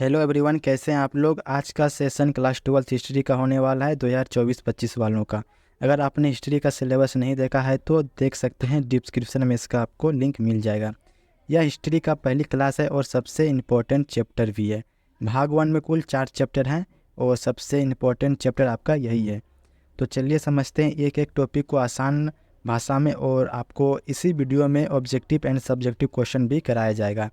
Hello everyone, कैसे हैं आप लोग। आज का सेशन क्लास 12 हिस्ट्री का होने वाला है 2024-25 वालों का। अगर आपने हिस्ट्री का सिलेबस नहीं देखा है तो देख सकते हैं, डिस्क्रिप्शन में इसका आपको लिंक मिल जाएगा। यह हिस्ट्री का पहली क्लास है और सबसे इम्पोर्टेंट चैप्टर भी है। भाग 1 में कुल 4 चैप्टर हैं और सबसे इम्पोर्टेंट चैप्टर आपका यही है। तो चलिए समझते हैं एक एक टॉपिक को आसान भाषा में, और आपको इसी वीडियो में ऑब्जेक्टिव एंड सब्जेक्टिव क्वेश्चन भी कराया जाएगा।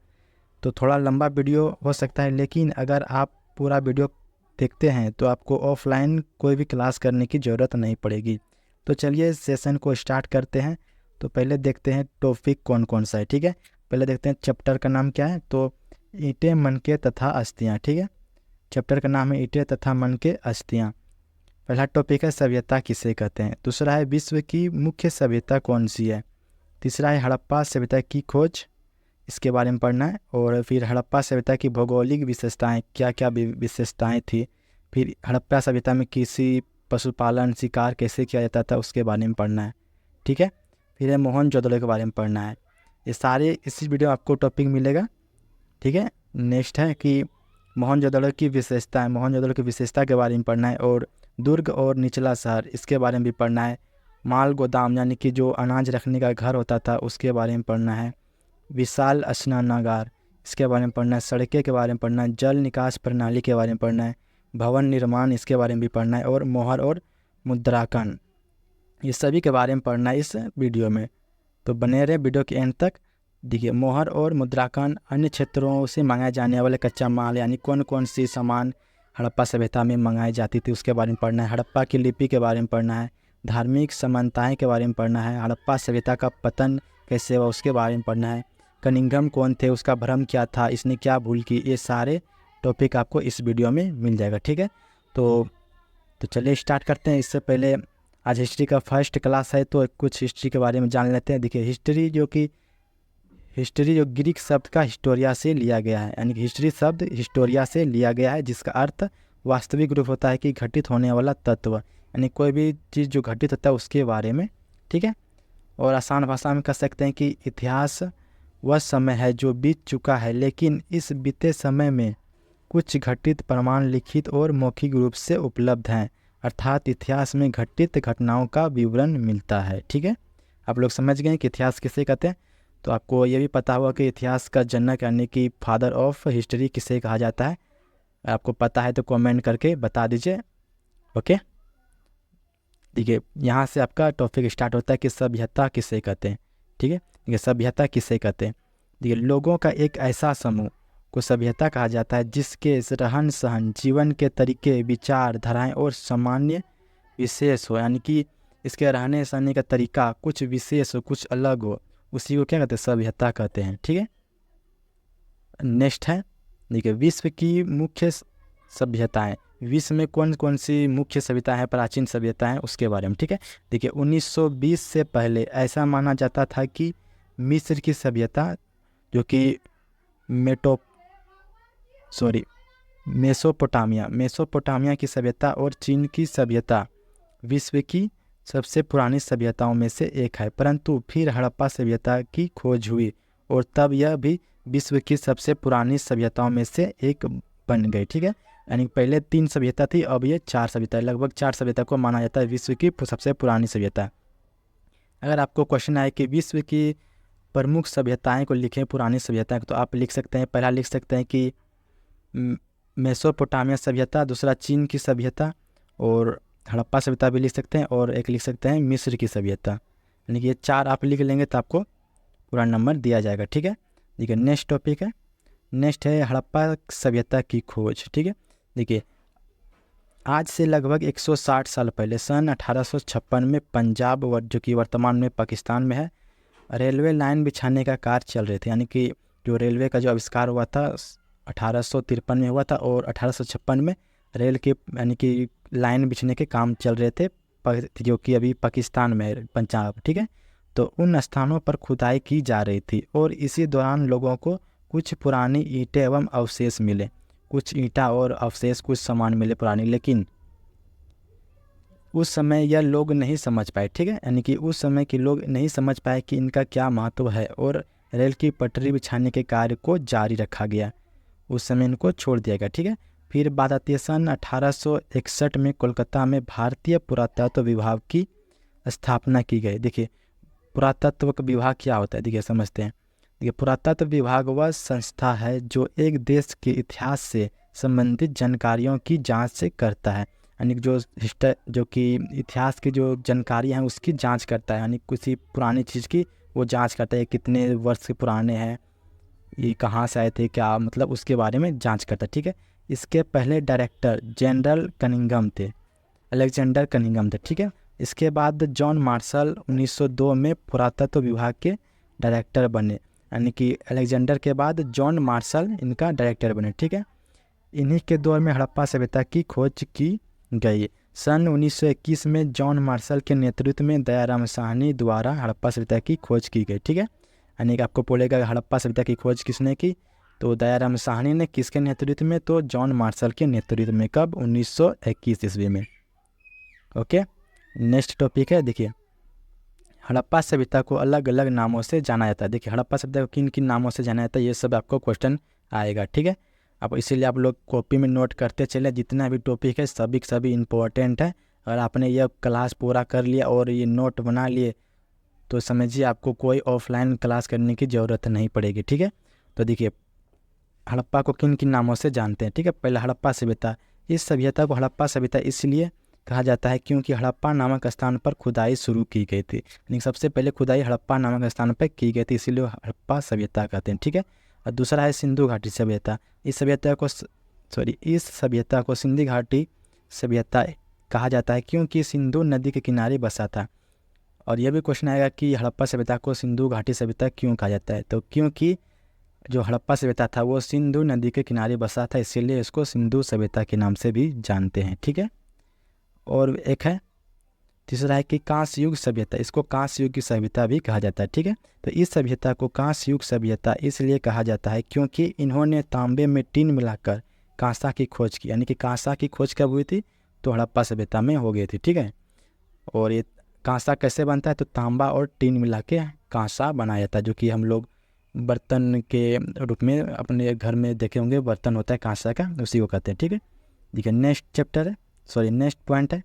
तो थोड़ा लंबा वीडियो हो सकता है, लेकिन अगर आप पूरा वीडियो देखते हैं तो आपको ऑफलाइन कोई भी क्लास करने की ज़रूरत नहीं पड़ेगी। तो चलिए सेशन को स्टार्ट करते हैं। तो पहले देखते हैं टॉपिक कौन कौन सा है। ठीक है, पहले देखते हैं चैप्टर का नाम क्या है। तो ईंटें, मनके तथा अस्थियाँ। ठीक है, चैप्टर का नाम है ईंटें तथा मनके अस्थियाँ। पहला टॉपिक है सभ्यता किसे कहते हैं। दूसरा है विश्व की मुख्य सभ्यता कौन सी है। तीसरा है हड़प्पा सभ्यता की खोज, इसके बारे में पढ़ना है। और फिर हड़प्पा सभ्यता की भौगोलिक विशेषताएं, क्या क्या विशेषताएं थी। फिर हड़प्पा सभ्यता में कृषि, पशुपालन, शिकार कैसे किया जाता था, उसके बारे में पढ़ना है। ठीक है, फिर है मोहनजोदड़ो के बारे में पढ़ना है। ये सारे इसी वीडियो में आपको टॉपिक मिलेगा। ठीक है, नेक्स्ट है कि मोहनजोदड़ो की विशेषताएं, मोहनजोदड़ो की विशेषता के बारे में पढ़ना है। और दुर्ग और निचला शहर, इसके बारे में भी पढ़ना है। माल गोदाम यानी कि जो अनाज रखने का घर होता था, उसके बारे में पढ़ना है। विशाल स्नानागार, इसके बारे में पढ़ना है। सड़कें के बारे में पढ़ना है। जल निकास प्रणाली के बारे में पढ़ना है। भवन निर्माण, इसके बारे में भी पढ़ना है। और मोहर और मुद्रांकन, ये सभी के बारे में पढ़ना है इस वीडियो में। तो बने रहे वीडियो के एंड तक। देखिए, मोहर और मुद्रांकन अन्य क्षेत्रों से मंगाए जाने वाले कच्चा माल, यानी कौन कौन सी सामान हड़प्पा सभ्यता में मंगाई जाती थी, उसके बारे में पढ़ना है। हड़प्पा की लिपि के बारे में पढ़ना है। धार्मिक समानताएं के बारे में पढ़ना है। हड़प्पा सभ्यता का पतन कैसे हुआ, उसके बारे में पढ़ना है। कनिंघम कौन थे, उसका भ्रम क्या था, इसने क्या भूल की, ये सारे टॉपिक आपको इस वीडियो में मिल जाएगा। ठीक है, तो चलिए स्टार्ट करते हैं। इससे पहले आज हिस्ट्री का फर्स्ट क्लास है, तो कुछ हिस्ट्री के बारे में जान लेते हैं। देखिए, हिस्ट्री जो ग्रीक शब्द का हिस्टोरिया से लिया गया है, यानी कि हिस्ट्री शब्द हिस्टोरिया से लिया गया है, जिसका अर्थ वास्तविक रूप होता है कि घटित होने वाला तत्व, यानी कोई भी चीज़ जो घटित होता है उसके बारे में। ठीक है, और आसान भाषा में कह सकते हैं कि इतिहास वह समय है जो बीत चुका है, लेकिन इस बीते समय में कुछ घटित प्रमाण लिखित और मौखिक रूप से उपलब्ध हैं, अर्थात इतिहास में घटित घटनाओं का विवरण मिलता है। ठीक है, आप लोग समझ गए कि इतिहास किसे कहते हैं। तो आपको ये भी पता होगा कि इतिहास का जनक यानी कि फादर ऑफ हिस्ट्री किसे कहा जाता है। आपको पता है तो कमेंट करके बता दीजिए। ओके, देखिए यहाँ से आपका टॉपिक स्टार्ट होता है कि सभ्यता किसे कहते हैं। ठीक है, देखिए सभ्यता किसे कहते हैं। देखिए, लोगों का एक ऐसा समूह को सभ्यता कहा जाता है जिसके रहन सहन, जीवन के तरीके, विचार धाराएं और सामान्य विशेष हो, यानी कि इसके रहने सहने का तरीका कुछ विशेष हो, कुछ अलग हो, उसी को क्या कहते हैं, सभ्यता कहते हैं। ठीक है, नेक्स्ट है, देखिए विश्व की मुख्य सभ्यताएं। विश्व में कौन कौन सी मुख्य सभ्यताएं हैं, प्राचीन सभ्यताएं हैं, उसके बारे में। ठीक है, देखिए 1920 से पहले ऐसा माना जाता था कि मिस्र की सभ्यता, जो कि मेसोपोटामिया की सभ्यता और चीन की सभ्यता विश्व की सबसे पुरानी सभ्यताओं में से एक है। परंतु फिर हड़प्पा सभ्यता की खोज हुई और तब यह भी विश्व की सबसे पुरानी सभ्यताओं में से एक बन गई। ठीक है, यानी पहले 3 सभ्यता थी, अब ये 4 सभ्यता, लगभग 4 सभ्यता को माना जाता है विश्व की सबसे पुरानी सभ्यता। अगर आपको क्वेश्चन आए कि विश्व की प्रमुख सभ्यताएं को लिखें, पुरानी सभ्यताएं, तो आप लिख सकते हैं, पहला लिख सकते हैं कि मेसोपोटामिया सभ्यता, दूसरा चीन की सभ्यता, और हड़प्पा सभ्यता भी लिख सकते हैं, और एक लिख सकते हैं मिस्र की सभ्यता। यानी कि ये 4 आप लिख लेंगे तो आपको पूरा नंबर दिया जाएगा। ठीक है, देखिए नेक्स्ट टॉपिक है, नेक्स्ट है हड़प्पा सभ्यता की खोज। ठीक है, देखिए आज से लगभग 160 साल पहले सन 1856 में पंजाब, जो कि वर्तमान में पाकिस्तान में है, रेलवे लाइन बिछाने का कार्य चल रहे थे। यानी कि जो रेलवे का जो आविष्कार हुआ था 1853 में हुआ था, और 1856 में रेल के यानी कि लाइन बिछने के काम चल रहे थे, जो कि अभी पाकिस्तान में है, पंजाब। ठीक है, तो उन स्थानों पर खुदाई की जा रही थी, और इसी दौरान लोगों को कुछ पुरानी ईंटें एवं अवशेष मिले, कुछ ईंटा और अवशेष, कुछ सामान मिले पुरानी, लेकिन उस समय यह लोग नहीं समझ पाए। ठीक है, यानी कि उस समय के लोग नहीं समझ पाए कि इनका क्या महत्व है, और रेल की पटरी बिछाने के कार्य को जारी रखा गया। उस समय इनको छोड़ दिया गया, ठीक है। फिर बात आती है सन 1861 में कोलकाता में भारतीय पुरातत्व विभाग की स्थापना की गई। देखिए पुरातत्व का विभाग क्या होता है, देखिए समझते हैं। देखिए पुरातत्व विभाग वह संस्था है जो एक देश के इतिहास से संबंधित जानकारियों की जांच से करता है, यानी जो कि इतिहास की जो जानकारी है उसकी जांच करता है, यानी किसी पुरानी चीज़ की वो जांच करता है, कितने वर्ष के पुराने हैं, ये कहाँ से आए थे, क्या मतलब उसके बारे में जांच करता है, ठीक है। इसके पहले डायरेक्टर जनरल कनिंघम थे, अलेक्जेंडर कनिंघम थे, ठीक है। इसके बाद जॉन मार्शल 1902 में पुरातत्व विभाग के डायरेक्टर बने, यानी कि अलेक्जेंडर के बाद जॉन मार्शल इनका डायरेक्टर बने, ठीक है। इन्हीं के दौर में हड़प्पा सभ्यता की खोज की गई। सन 1921 में जॉन मार्शल के नेतृत्व में दयाराम साहनी द्वारा हड़प्पा सभ्यता की खोज की गई, ठीक है। यानी कि आपको बोलेगा हड़प्पा सभ्यता की खोज किसने की, तो दयाराम साहनी ने। किसके नेतृत्व में, तो जॉन मार्शल के नेतृत्व में। कब, 1921 ईस्वी में। ओके, नेक्स्ट टॉपिक है, देखिए हड़प्पा सभ्यता को अलग अलग नामों से जाना जाता है। देखिए हड़प्पा सभ्यता को किन किन नामों से जाना जाता है, ये सब आपको क्वेश्चन आएगा, ठीक है। अब इसीलिए आप लोग कॉपी में नोट करते चले, जितना भी टॉपिक है सभी सभी इम्पोर्टेंट है। अगर आपने यह क्लास पूरा कर लिया और ये नोट बना लिए तो समझिए आपको कोई ऑफलाइन क्लास करने की ज़रूरत नहीं पड़ेगी, ठीक है। तो देखिए हड़प्पा को किन किन नामों से जानते हैं, ठीक है। पहला हड़प्पा सभ्यता। इस सभ्यता को हड़प्पा सभ्यता इसलिए कहा जाता है क्योंकि हड़प्पा नामक स्थान पर खुदाई शुरू की गई थी, यानी सबसे पहले खुदाई हड़प्पा नामक स्थान पर की गई थी, इसीलिए हड़प्पा सभ्यता कहते हैं, ठीक है। और दूसरा है सिंधु घाटी सभ्यता। इस सभ्यता को सिंधु घाटी सभ्यता कहा जाता है क्योंकि सिंधु नदी के किनारे बसा था। और यह भी क्वेश्चन आएगा कि हड़प्पा सभ्यता को सिंधु घाटी सभ्यता क्यों कहा जाता है, तो क्योंकि जो हड़प्पा सभ्यता था वो सिंधु नदी के किनारे बसा था, इसीलिए इसको सिंधु सभ्यता के नाम से भी जानते हैं, ठीक है। और एक है तीसरा है कि कांस्य युग सभ्यता। इसको कांस्य युग की सभ्यता भी कहा जाता है, ठीक है। तो इस सभ्यता को कांस्य युग सभ्यता इसलिए कहा जाता है क्योंकि इन्होंने तांबे में टीन मिलाकर कांसा की खोज की, यानी कि कांसा की खोज कब हुई थी, तो हड़प्पा सभ्यता में हो गई थी, ठीक है। और ये कांसा कैसे बनता है, तो तांबा और टीन मिला के कांसा बनाया जाता है, जो कि हम लोग बर्तन के रूप में अपने घर में देखे होंगे, बर्तन होता है कांसा का, उसी को कहते हैं, ठीक है। देखिए नेक्स्ट पॉइंट है,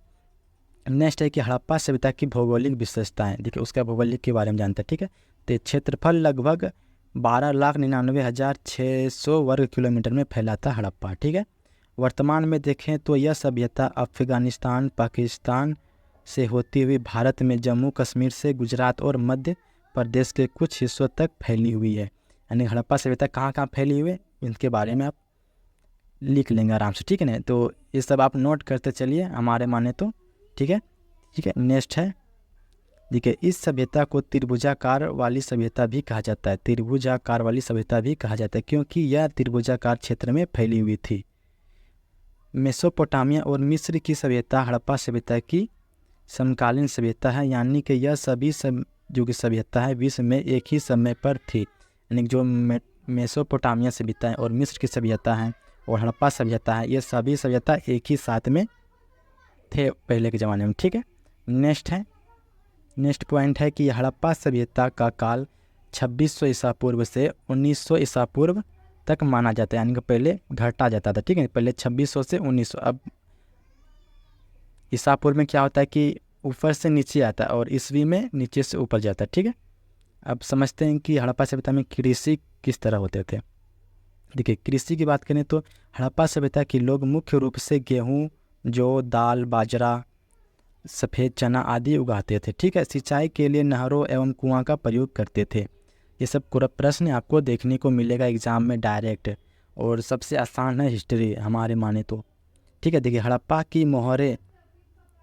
नेक्स्ट है कि हड़प्पा सभ्यता की भौगोलिक विशेषताएं। देखिए उसका भौगोलिक के बारे में जानते हैं, ठीक है। तो क्षेत्रफल लगभग 12,99,600 वर्ग किलोमीटर में फैला था हड़प्पा, ठीक है। वर्तमान में देखें तो यह सभ्यता अफगानिस्तान, पाकिस्तान से होती हुई भारत में जम्मू कश्मीर से गुजरात और मध्य प्रदेश के कुछ हिस्सों तक फैली हुई है। यानी हड़प्पा सभ्यता कहाँ कहाँ फैली हुई है, इनके बारे में आप लिख लेंगे आराम से, ठीक है ना। तो ये सब आप नोट करते चलिए हमारे माने तो, ठीक है। नेक्स्ट है, देखिए इस सभ्यता को त्रिभुजाकार वाली सभ्यता भी कहा जाता है, त्रिभुजाकार वाली सभ्यता भी कहा जाता है क्योंकि यह त्रिभुजाकार क्षेत्र में फैली हुई थी। मेसोपोटामिया और मिस्र की सभ्यता हड़प्पा सभ्यता की समकालीन सभ्यता है, यानी कि यह सभी जो कि सभ्यता है विश्व में एक ही समय पर थी। यानी जो मेसोपोटामिया सभ्यता है और मिस्र की सभ्यता है और हड़प्पा सभ्यता है, ये सभी सभ्यता एक ही साथ में थे पहले के ज़माने में, ठीक है। नेक्स्ट पॉइंट है कि हड़प्पा सभ्यता का काल 2600 ईसा पूर्व से 1900 ईसा पूर्व तक माना जाता है, यानी कि पहले घटा जाता था, ठीक है। पहले 2600 से 1900, अब ईसा पूर्व में क्या होता है कि ऊपर से नीचे आता है और ईस्वी में नीचे से ऊपर जाता है, ठीक है। अब समझते हैं कि हड़प्पा सभ्यता में कृषि किस तरह होते थे। देखिए कृषि की बात करें तो हड़प्पा सभ्यता के लोग मुख्य रूप से गेहूँ, जौ, दाल, बाजरा, सफ़ेद चना आदि उगाते थे, ठीक है। सिंचाई के लिए नहरों एवं कुआं का प्रयोग करते थे। ये सब प्रश्न आपको देखने को मिलेगा एग्जाम में डायरेक्ट, और सबसे आसान है हिस्ट्री हमारे माने तो, ठीक है। देखिए हड़प्पा की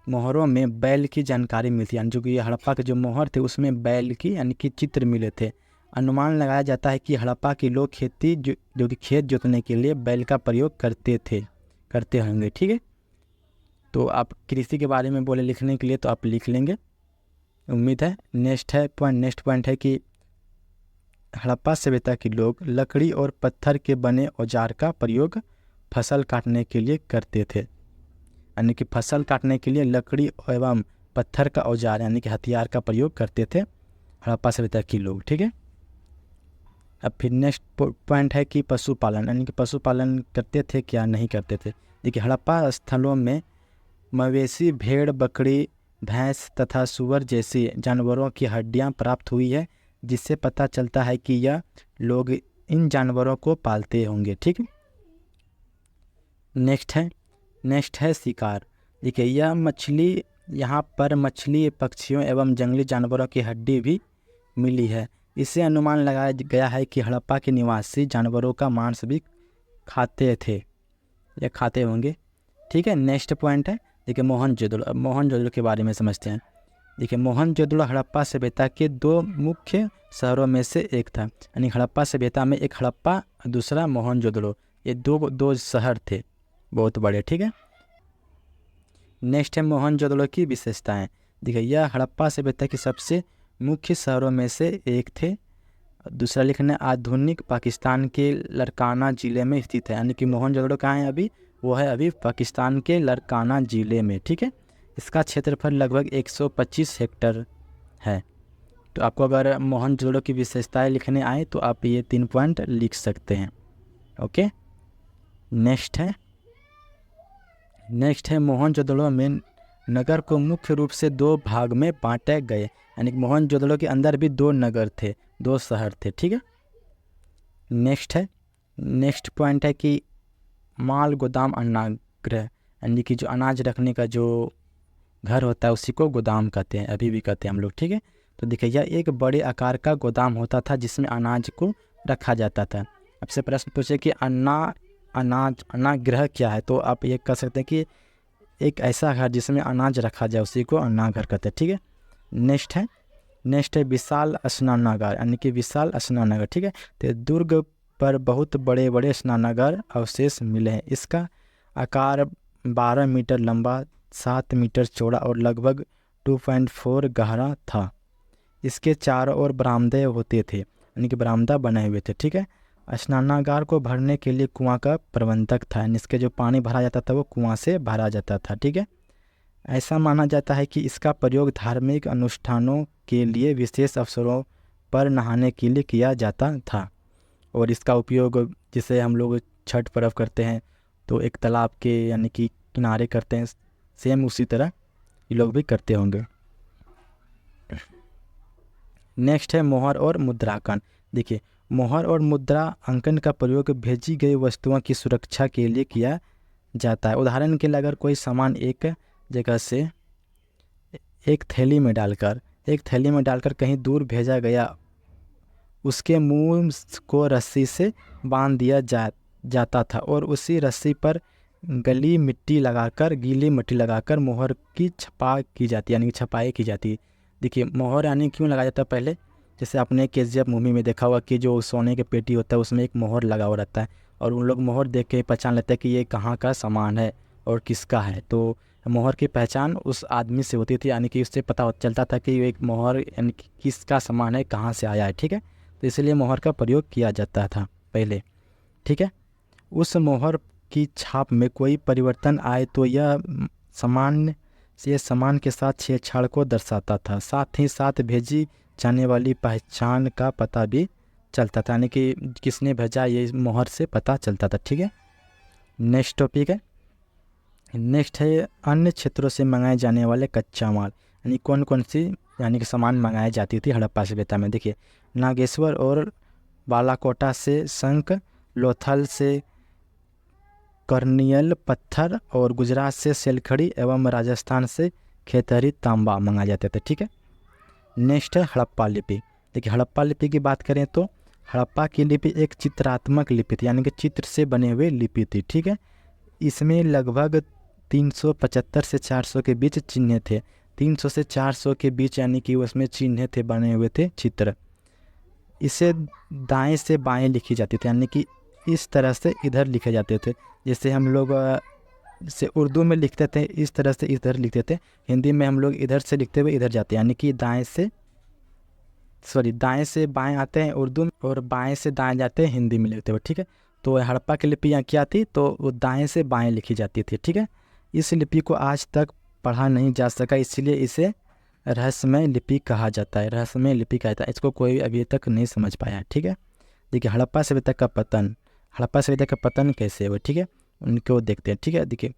मोहरों में बैल की जानकारी मिलती है, यानी जो कि हड़प्पा के जो मोहर थे उसमें बैल की यानी कि चित्र मिले थे। अनुमान लगाया जाता है कि हड़प्पा के लोग जो कि खेत जोतने के लिए बैल का प्रयोग करते होंगे, ठीक है। तो आप कृषि के बारे में बोले लिखने के लिए तो आप लिख लेंगे, उम्मीद है। नेक्स्ट पॉइंट है कि हड़प्पा सभ्यता के लोग लकड़ी और पत्थर के बने औजार का प्रयोग फसल काटने के लिए करते थे, यानी कि फसल काटने के लिए लकड़ी एवं पत्थर का औजार यानी कि हथियार का प्रयोग करते थे हड़प्पा सभ्यता के लोग, ठीक है। अब फिर नेक्स्ट पॉइंट है कि पशुपालन, यानी कि पशुपालन करते थे क्या नहीं करते थे। देखिए हड़प्पा स्थलों में मवेशी, भेड़, बकरी, भैंस तथा सूअर जैसी जानवरों की हड्डियां प्राप्त हुई है, जिससे पता चलता है कि यह लोग इन जानवरों को पालते होंगे। ठीक है, नेक्स्ट है शिकार। देखिए यहाँ पर मछली, पक्षियों एवं जंगली जानवरों की हड्डी भी मिली है। इससे अनुमान लगाया गया है कि हड़प्पा के निवासी जानवरों का मांस भी खाते थे या खाते होंगे। ठीक है, नेक्स्ट पॉइंट है देखिए मोहनजोदड़ो। अब मोहनजोदड़ो के बारे में समझते हैं। देखिए मोहनजोदड़ो हड़प्पा सभ्यता के दो मुख्य शहरों में से एक था, यानी हड़प्पा सभ्यता में एक हड़प्पा, दूसरा मोहनजोदड़ो, ये दो शहर थे बहुत बड़े। ठीक है, नेक्स्ट है मोहनजोदड़ो की विशेषताएं। देखिए यह हड़प्पा सभ्यता की सबसे मुख्य शहरों में से एक थे। दूसरा लिखना है आधुनिक पाकिस्तान के लरकाना ज़िले में स्थित है, यानी कि मोहनजोदड़ो कहाँ है अभी, वो है अभी पाकिस्तान के लरकाना ज़िले में। ठीक है, इसका क्षेत्रफल लगभग 125 हेक्टेयर है। तो आपको अगर मोहनजोदड़ो की विशेषताएं लिखने आए तो आप ये 3 पॉइंट लिख सकते हैं। ओके, नेक्स्ट है मोहनजोदड़ो में नगर को मुख्य रूप से 2 भाग में बांटे गए, यानी मोहनजोदड़ो के अंदर भी 2 नगर थे, 2 शहर थे। ठीक है, नेक्स्ट पॉइंट है कि माल गोदाम अन्नागृह, यानी कि जो अनाज रखने का जो घर होता है उसी को गोदाम कहते हैं, अभी भी कहते हैं हम लोग। ठीक है, तो देखिए यह एक बड़े आकार का गोदाम होता था जिसमें अनाज को रखा जाता था। आपसे प्रश्न पूछे कि अन्नागृह क्या है, तो आप ये कह सकते हैं कि एक ऐसा घर जिसमें अनाज रखा जाए उसी को अन्नाघर कहते हैं। ठीक है, नेक्स्ट है विशाल स्नानागार, यानी कि विशाल स्नानागार। ठीक है, तो दुर्ग पर बहुत बड़े बड़े स्नानागार अवशेष मिले हैं। इसका आकार 12 मीटर लंबा, 7 मीटर चौड़ा और लगभग 2.4 गहरा था। इसके चारों ओर बरामदे होते थे, यानी कि बरामदा बने हुए थे। ठीक है, स्नानागार को भरने के लिए कुआं का प्रबंधक था, यानी इसके जो पानी भरा जाता था वो कुआं से भरा जाता था। ठीक है, ऐसा माना जाता है कि इसका प्रयोग धार्मिक अनुष्ठानों के लिए, विशेष अवसरों पर नहाने के लिए किया जाता था। और इसका उपयोग जैसे हम लोग छठ पर्व करते हैं तो एक तालाब के यानी कि किनारे करते हैं, सेम उसी तरह ये लोग भी करते होंगे। नेक्स्ट है मोहर और मुद्रांकन। देखिए मोहर और मुद्रा अंकन का प्रयोग भेजी गई वस्तुओं की सुरक्षा के लिए किया जाता है। उदाहरण के लिए अगर कोई सामान एक जगह से एक थैली में डालकर कहीं दूर भेजा गया, उसके मुंह को रस्सी से बांध दिया जाता था और उसी रस्सी पर गीली मिट्टी लगाकर मोहर की छपाई की जाती, यानी कि छपाई की जाती। देखिए मोहर यानी क्यों लगाया जाता है, पहले जैसे आपने KGF मूवी में देखा हुआ कि जो सोने के पेटी होता है उसमें एक मोहर लगा हुआ रहता है और उन लोग मोहर देख के पहचान लेते हैं कि ये कहाँ का सामान है और किसका है। तो मोहर की पहचान उस आदमी से होती थी, यानी कि उससे पता चलता था कि ये एक मोहर यानी कि किसका सामान है, कहाँ से आया है। ठीक है, तो इसलिए मोहर का प्रयोग किया जाता था पहले। ठीक है, उस मोहर की छाप में कोई परिवर्तन आए तो यह सामान के साथ छेड़छाड़ को दर्शाता था। साथ ही साथ भेजी जाने वाली पहचान का पता भी चलता था, यानी कि किसने भेजा ये मोहर से पता चलता था। ठीक है, नेक्स्ट टॉपिक है अन्य क्षेत्रों से मंगाए जाने वाले कच्चा माल, यानी कौन कौन सी यानी कि सामान मंगाई जाती थी हड़प्पा सभ्यता में। देखिए नागेश्वर और बालाकोटा से शंख, लोथल से कर्नियल पत्थर और गुजरात से सेलखड़ी एवं राजस्थान से खेतहरी तांबा मंगाए जाते थे। ठीक है, नेक्स्ट है हड़प्पा लिपि। देखिए हड़प्पा लिपि की बात करें तो हड़प्पा की लिपि एक चित्रात्मक लिपि थी, यानी कि चित्र से बने हुए लिपि थी। ठीक है, इसमें लगभग 375 से 400 के बीच चिन्ह थे। 300 से 400 के बीच यानी कि उसमें चिन्ह थे, बने हुए थे चित्र। इसे दाएं से बाएं लिखी जाती थी, यानी कि इस तरह से इधर लिखे जाते थे। जैसे हम लोग से उर्दू में लिखते थे इस तरह से इधर लिखते थे, हिंदी में हम लोग इधर से लिखते हुए इधर जाते हैं, यानी कि दाएं से बाएं आते हैं उर्दू में और बाएं से दाएं जाते हैं हिंदी में लिखते हुए। ठीक है, तो हड़प्पा की लिपि यहाँ क्या थी, तो वो दाएं से बाएं लिखी जाती थी। ठीक है, इस लिपि को आज तक पढ़ा नहीं जा सका, इसलिए इसे रहस्यमय लिपि कहा जाता है। रहस्यमय लिपि कहता है, इसको कोई अभी तक नहीं समझ पाया है। ठीक है, देखिए हड़प्पा सभ्यता का पतन, हड़प्पा सभ्यता का पतन कैसे हुआ, ठीक है, उनको देखते हैं। ठीक है, देखिए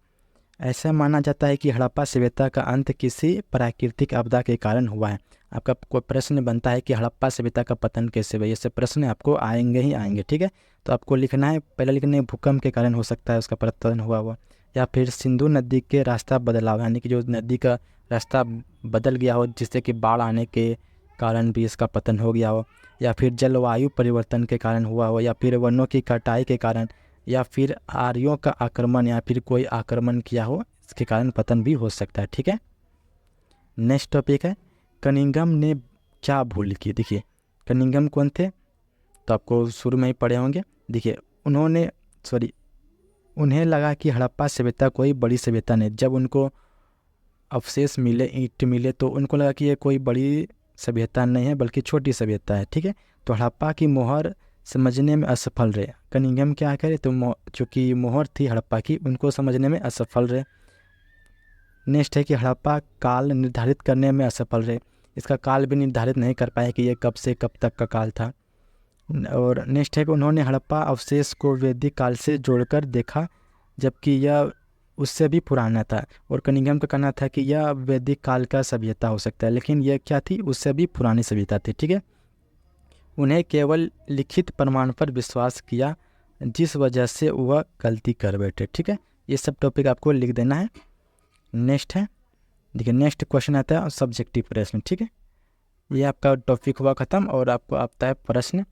ऐसा माना जाता है कि हड़प्पा सभ्यता का अंत किसी प्राकृतिक आपदा के कारण हुआ है। आपका कोई प्रश्न बनता है कि हड़प्पा सभ्यता का पतन कैसे हुआ, ये सब प्रश्न आपको आएंगे ही आएंगे। ठीक है, तो आपको लिखना है, पहले लिखने भूकंप के कारण हो सकता है उसका पतन हुआ, या फिर सिंधु नदी के रास्ता बदलाव, यानी कि जो नदी का रास्ता बदल गया हो जिससे कि बाढ़ आने के कारण भी इसका पतन हो गया हो, या फिर जलवायु परिवर्तन के कारण हुआ हो, या फिर वनों की कटाई के कारण, या फिर आर्यों का आक्रमण, या फिर कोई आक्रमण किया हो, इसके कारण पतन भी हो सकता है। ठीक है, नेक्स्ट टॉपिक है कनिंघम ने क्या भूल की। देखिए कनिंघम कौन थे, तो आपको शुरू में ही पढ़े होंगे। देखिए उन्हें लगा कि हड़प्पा सभ्यता कोई बड़ी सभ्यता नहीं। जब उनको अवशेष मिले, ईंट मिले, तो उनको लगा कि ये कोई बड़ी सभ्यता नहीं है बल्कि छोटी सभ्यता है। ठीक है, तो हड़प्पा की मोहर समझने में असफल रहे। कनिंघम क्या करे, तो जो कि मोहर थी हड़प्पा की, उनको समझने में असफल रहे। नेक्स्ट है कि हड़प्पा काल निर्धारित करने में असफल रहे, इसका काल भी निर्धारित नहीं कर पाए कि ये कब से कब तक का काल था। और नेक्स्ट है कि उन्होंने हड़प्पा अवशेष को वैदिक काल से जोड़कर देखा, जबकि यह उससे भी पुराना था। और कनिंघम का कहना था कि यह वैदिक काल का सभ्यता हो सकता है, लेकिन यह क्या थी, उससे भी पुरानी सभ्यता थी। ठीक है, उन्हें केवल लिखित प्रमाण पर विश्वास किया, जिस वजह से वह गलती कर बैठे। ठीक है, ये सब टॉपिक आपको लिख देना है। नेक्स्ट है, देखिए नेक्स्ट क्वेश्चन आता है सब्जेक्टिव प्रश्न। ठीक है, ये आपका टॉपिक हुआ ख़त्म, और आपको आता है प्रश्न।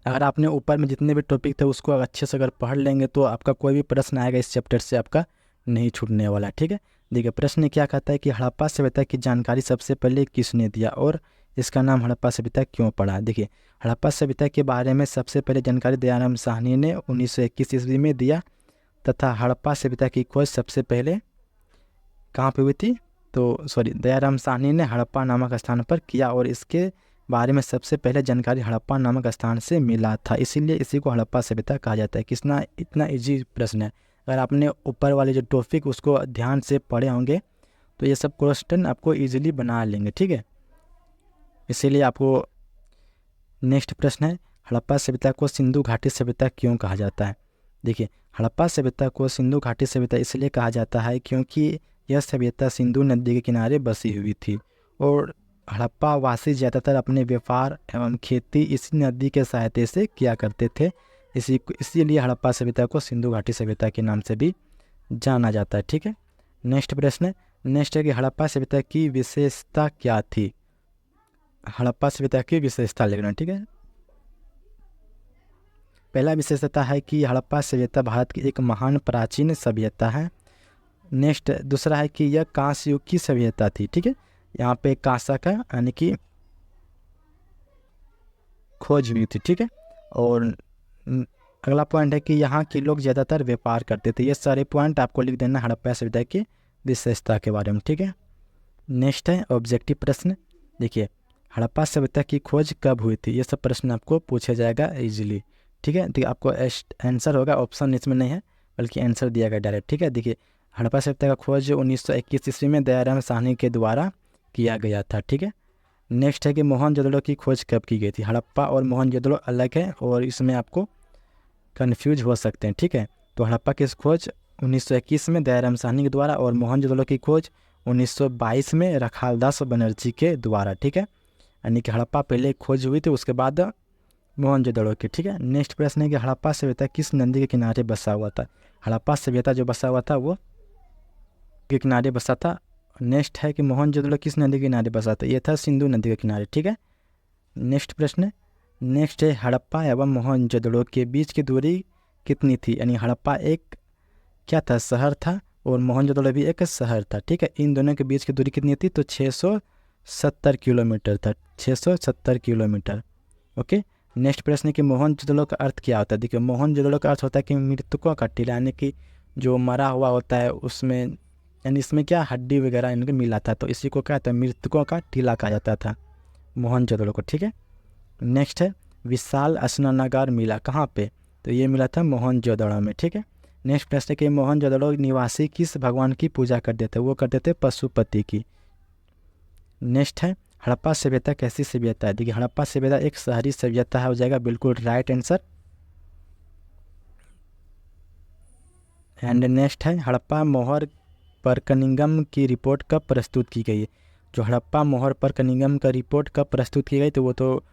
अगर आपने ऊपर में जितने भी टॉपिक थे उसको अच्छे से अगर पढ़ लेंगे तो आपका कोई भी प्रश्न आएगा इस चैप्टर से आपका नहीं छूटने वाला। ठीक है, देखिए प्रश्न क्या कहता है कि हड़प्पा सभ्यता की जानकारी सबसे पहले किसने दिया और इसका नाम हड़प्पा सभ्यता क्यों पड़ा। देखिए हड़प्पा सभ्यता के बारे में सबसे पहले जानकारी दयाराम साहनी ने 1921 ईस्वी में दिया, तथा हड़प्पा सभ्यता की खोज सबसे पहले कहाँ पे हुई थी, तो दयाराम साहनी ने हड़प्पा नामक स्थान पर किया, और इसके बारे में सबसे पहले जानकारी हड़प्पा नामक स्थान से मिला था, इसीलिए इसी को हड़प्पा सभ्यता कहा जाता है। कितना इतना इजी प्रश्न है, अगर आपने ऊपर वाले जो टॉपिक उसको ध्यान से पढ़े होंगे तो ये सब क्वेश्चन आपको इजीली बना लेंगे। ठीक है, इसीलिए आपको नेक्स्ट प्रश्न है हड़प्पा सभ्यता को सिंधु घाटी सभ्यता क्यों कहा जाता है। देखिए हड़प्पा सभ्यता को सिंधु घाटी सभ्यता इसलिए कहा जाता है क्योंकि यह सभ्यता सिंधु नदी के किनारे बसी हुई थी, और हड़प्पा वासी ज़्यादातर अपने व्यापार एवं खेती इसी नदी के सहायता से किया करते थे। इसीलिए हड़प्पा सभ्यता को सिंधु घाटी सभ्यता के नाम से भी जाना जाता है। ठीक है, नेक्स्ट प्रश्न, नेक्स्ट है कि हड़प्पा सभ्यता की विशेषता क्या थी। हड़प्पा सभ्यता की विशेषता लिखना। ठीक है, पहला विशेषता है कि हड़प्पा सभ्यता भारत की एक महान प्राचीन सभ्यता है। नेक्स्ट दूसरा है कि यह कांस्य युग की सभ्यता थी। ठीक है, यहाँ पे कांसा का यानी कि खोज हुई थी। ठीक है, और अगला पॉइंट है कि यहाँ के लोग ज़्यादातर व्यापार करते थे। ये सारे पॉइंट आपको लिख देना हड़प्पा सभ्यता की विशेषता के बारे में। ठीक है, नेक्स्ट है ऑब्जेक्टिव प्रश्न। देखिए हड़प्पा सभ्यता की खोज कब हुई थी, ये सब प्रश्न आपको पूछा जाएगा इजीली। ठीक है, देखिए आपको आंसर होगा, ऑप्शन इसमें नहीं है बल्कि आंसर दिया गया डायरेक्ट। ठीक है, देखिए हड़प्पा सभ्यता का खोज 1921 ईस्वी में दयाराम साहनी के द्वारा किया गया था। ठीक है, नेक्स्ट है कि मोहनजोदड़ो की खोज कब की गई थी। हड़प्पा और मोहनजोदड़ो अलग है और इसमें आपको कन्फ्यूज हो सकते हैं। ठीक है, तो हड़प्पा की खोज 1921 में दयाराम साहनी के द्वारा, और मोहनजोदड़ो की खोज 1922 में रखालदास बनर्जी के द्वारा। ठीक है, यानी कि हड़प्पा पहले खोज हुई थी उसके बाद मोहनजोदड़ो की। ठीक है, नेक्स्ट प्रश्न है कि हड़प्पा सभ्यता किस नदी के किनारे बसा हुआ था। हड़प्पा सभ्यता जो बसा हुआ था वो के किनारे बसा था। नेक्स्ट है कि मोहनजोदड़ो किस नदी के किनारे बसा था, ये था सिंधु नदी के किनारे। ठीक है, नेक्स्ट प्रश्न, नेक्स्ट है हड़प्पा एवं मोहनजोदड़ो के बीच की दूरी कितनी थी। यानी हड़प्पा एक क्या था, शहर था, और मोहनजोदड़ो भी एक शहर था। ठीक है, इन दोनों के बीच की दूरी कितनी थी, तो 670 किलोमीटर था, 670 किलोमीटर। ओके, नेक्स्ट प्रश्न है कि मोहनजोदड़ो का अर्थ क्या होता है। देखिए मोहनजोदड़ो का अर्थ होता है कि मृतकों का टीला, यानी कि जो मरा हुआ होता है उसमें, यानी इसमें क्या हड्डी वगैरह इनके मिला था, तो इसी को क्या था, मृतकों का टीला कहा जाता था मोहनजोदड़ो को। ठीक है, नेक्स्ट है विशाल स्नानागार मिला कहाँ पे, तो ये मिला था मोहनजोदड़ो में। ठीक है, नेक्स्ट प्रश्न है कि मोहनजोदड़ो निवासी किस भगवान की पूजा करते थे, वो करते थे पशुपति की। नेक्स्ट है हड़प्पा सभ्यता कैसी सभ्यता है? देखिए हड़प्पा सभ्यता एक शहरी सभ्यता है, हो जाएगा बिल्कुल राइट आंसर। एंड नेक्स्ट है हड़प्पा मोहर पर कनिंघम की रिपोर्ट कब प्रस्तुत की गई है? जो हड़प्पा मोहर पर कनिंघम का रिपोर्ट कब प्रस्तुत की गई, तो वो तो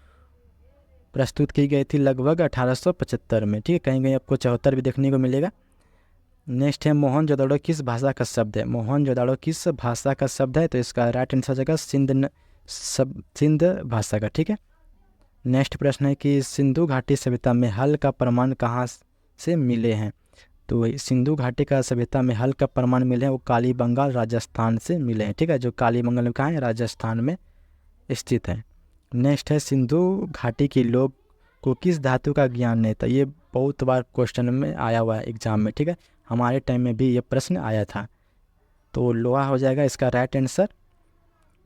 प्रस्तुत की गई थी लगभग 1875 में, ठीक है, कहीं कहीं आपको 74 भी देखने को मिलेगा। नेक्स्ट है मोहनजोदड़ो किस भाषा का शब्द है? मोहनजोदड़ो किस भाषा का शब्द है? तो इसका राइट आंसर हो जाएगा सिंध भाषा का, ठीक है। नेक्स्ट प्रश्न है कि सिंधु घाटी सभ्यता में हल का प्रमाण कहाँ से मिले हैं? तो वही सिंधु घाटी का सभ्यता में हल का प्रमाण मिले हैं वो कालीबंगाल राजस्थान से मिले हैं, ठीक है, जो कालीबंगाल में कहाँ है? राजस्थान में स्थित है। नेक्स्ट है सिंधु घाटी के लोग को किस धातु का ज्ञान नहीं था? ये बहुत बार क्वेश्चन में आया हुआ है एग्जाम में, ठीक है, हमारे टाइम में भी ये प्रश्न आया था, तो लोहा हो जाएगा इसका राइट आंसर।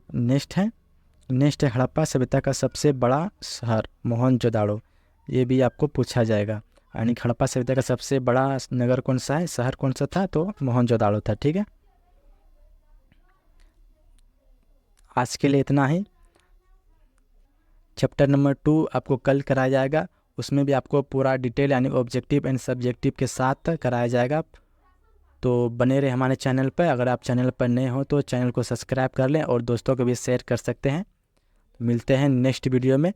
नेक्स्ट है हड़प्पा सभ्यता का सबसे बड़ा शहर मोहनजोदाड़ो, ये भी आपको पूछा जाएगा, यानी हड़प्पा सभ्यता का सबसे बड़ा नगर कौन सा है, शहर कौन सा था? तो मोहनजोदाड़ो था, ठीक है। आज के लिए इतना ही। चैप्टर नंबर 2 आपको कल कराया जाएगा, उसमें भी आपको पूरा डिटेल यानी ऑब्जेक्टिव एंड सब्जेक्टिव के साथ कराया जाएगा। तो बने रहे हमारे चैनल पर। अगर आप चैनल पर नए हो तो चैनल को सब्सक्राइब कर लें और दोस्तों को भी शेयर कर सकते हैं। मिलते हैं नेक्स्ट वीडियो में।